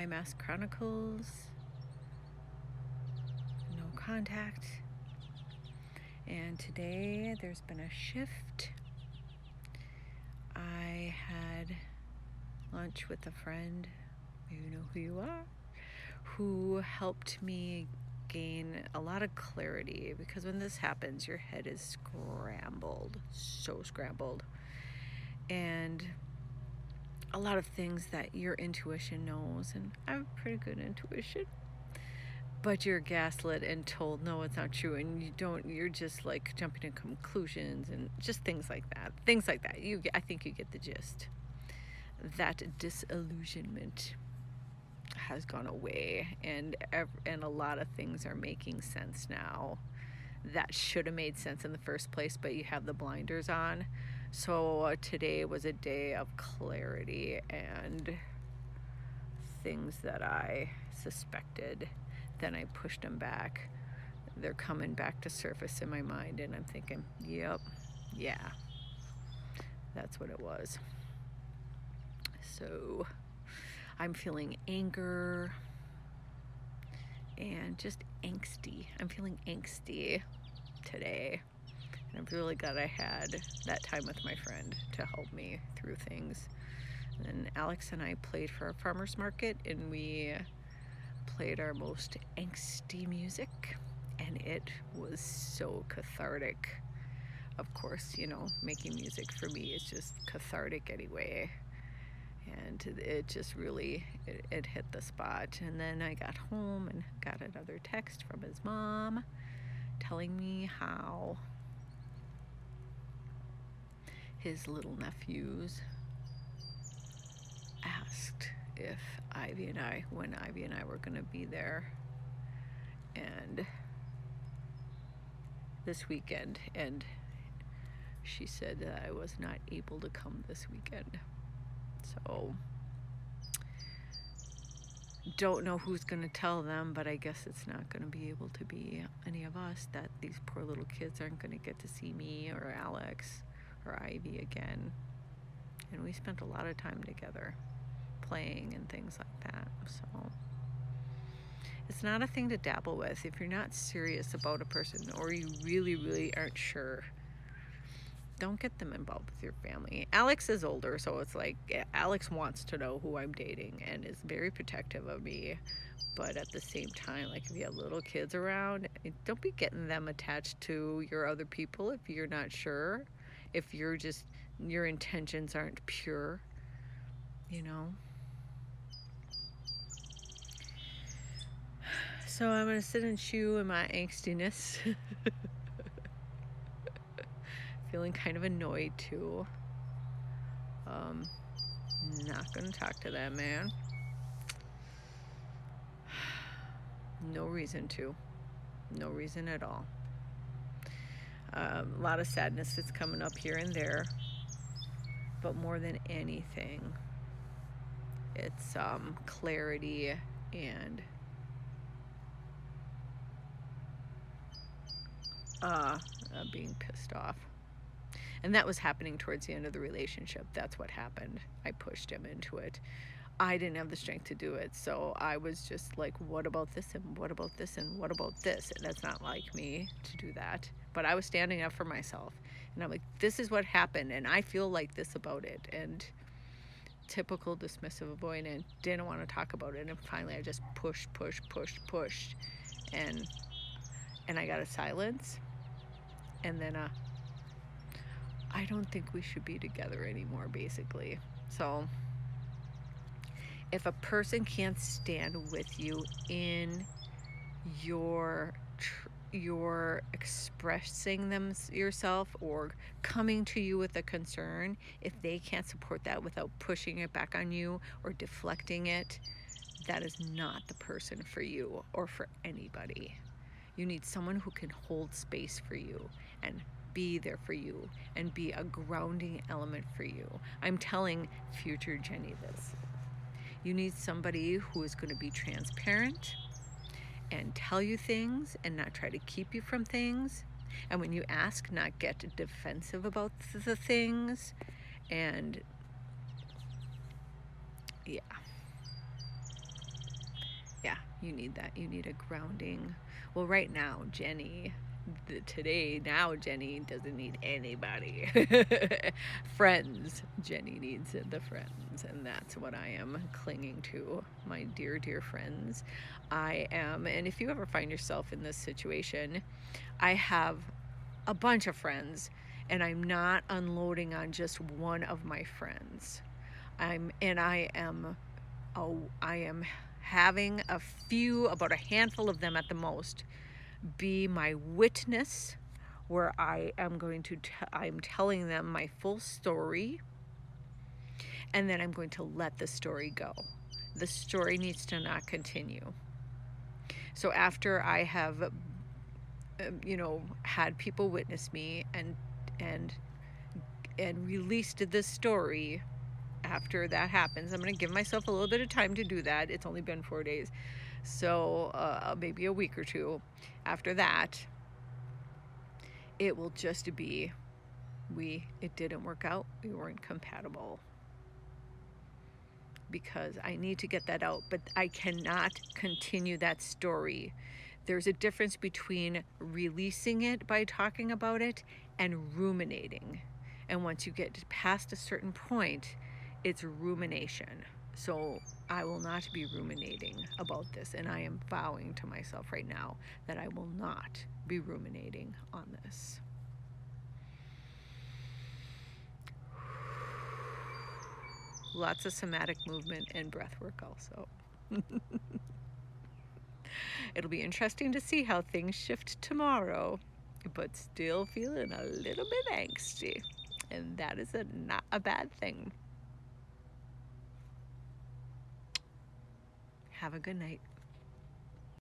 Mask Chronicles, no contact. And today there's been a shift. I had lunch with a friend, you know who you are, who helped me gain a lot of clarity, because when this happens, your head is scrambled, so scrambled. And a lot of things that your intuition knows, and I have pretty good intuition, but you're gaslit and told no, it's not true, and you're just like jumping to conclusions and just things like that. I think you get the gist. That disillusionment has gone away, and a lot of things are making sense now that should have made sense in the first place, but you have the blinders on. So today was a day of clarity, and things that I suspected, then I pushed them back. They're coming back to surface in my mind, and I'm thinking, yep, yeah, that's what it was. So I'm feeling anger and just angsty. I'm feeling angsty today. And I'm really glad I had that time with my friend to help me through things. And Alex and I played for a farmer's market, and we played our most angsty music, and it was so cathartic. Of course, making music for me is just cathartic anyway. And it just really, it hit the spot. And then I got home and got another text from his mom telling me how his little nephews asked if when Ivy and I were going to be there, and this weekend, and she said that I was not able to come this weekend. So don't know who's going to tell them, but I guess it's not going to be able to be any of us, that these poor little kids aren't going to get to see me or Alex or Ivy again. And we spent a lot of time together playing and things like that. So it's not a thing to dabble with. If you're not serious about a person, or you really, really aren't sure, don't get them involved with your family. Alex is older, so it's like Alex wants to know who I'm dating and is very protective of me. But at the same time, like, if you have little kids around, don't be getting them attached to your other people if you're not sure. If your intentions aren't pure, So I'm going to sit and chew in my angstiness. Feeling kind of annoyed too. Not going to talk to that man. No reason to. No reason at all. A lot of sadness that's coming up here and there. But more than anything, it's clarity and being pissed off. And that was happening towards the end of the relationship. That's what happened. I pushed him into it. I didn't have the strength to do it, so I was just like, what about this, and what about this, and what about this? And that's not like me to do that. But I was standing up for myself, and I'm like, this is what happened, and I feel like this about it. And typical dismissive avoidant, didn't want to talk about it. And finally I just pushed, and I got a silence. And then I don't think we should be together anymore, basically. So if a person can't stand with you in your expressing yourself or coming to you with a concern, if they can't support that without pushing it back on you or deflecting it, that is not the person for you or for anybody. You need someone who can hold space for you and be there for you and be a grounding element for you. I'm telling future Jenny this. You need somebody who is going to be transparent and tell you things and not try to keep you from things. And when you ask, not get defensive about the things. And yeah. Yeah, you need that. You need a grounding. Well, right now, Jenny, Jenny doesn't need anybody. Friends. Jenny needs the friends, and that's what I am clinging to, my dear, dear friends. I am, and if you ever find yourself in this situation, I have a bunch of friends, and I'm not unloading on just one of my friends. I am I am having a few, about a handful of them at the most, be my witness, where I'm telling them my full story, and then I'm going to let the story go. The story needs to not continue. So after I have, had people witness me and released this story, after that happens, I'm going to give myself a little bit of time to do that. It's only been 4 days, so maybe a week or two. After that, it will just be, it didn't work out, we weren't compatible, because I need to get that out, but I cannot continue that story. There's a difference between releasing it by talking about it and ruminating. And once you get past a certain point, it's rumination. So I will not be ruminating about this, and I am vowing to myself right now that I will not be ruminating on this. Lots of somatic movement and breath work also. It'll be interesting to see how things shift tomorrow, but still feeling a little bit angsty, and that is not a bad thing. Have a good night.